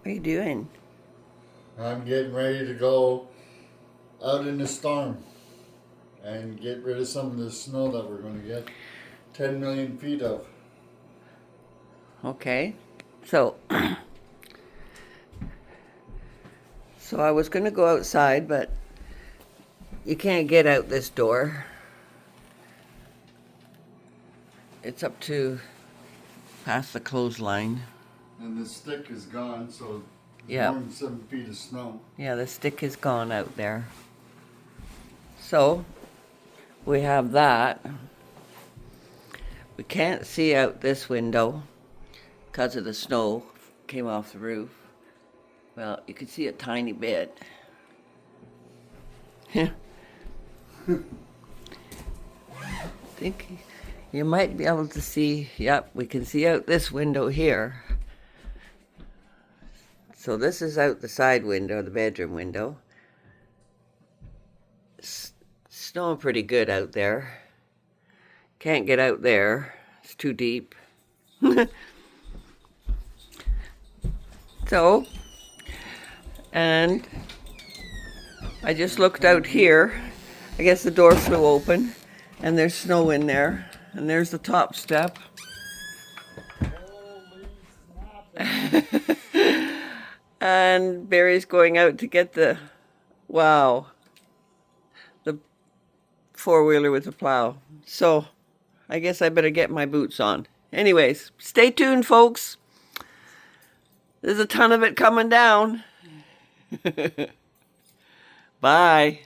What are you doing? I'm getting ready to go out in the storm and get rid of some of the snow that we're going to get 10 million feet of. Okay. So, so I was going to go outside, but you can't get out this door. It's up to past the clothesline. And the stick is gone, so Yeah. more than 7 feet of snow. Yeah, the stick is gone out there. So, we have that. We can't see out this window because of the snow came off the roof. Well, you can see a tiny bit. I think you might be able to see, yep, we can see out this window here. So this is out the side window, the bedroom window. Snowing pretty good out there. Can't get out there. It's too deep. So, and I just looked out here. I guess the door flew open and there's snow in there. And there's the top step. And Barry's going out to get the, wow, the four-wheeler with the plow. So I guess I better get my boots on. Anyways, stay tuned, folks. There's a ton of it coming down. Bye.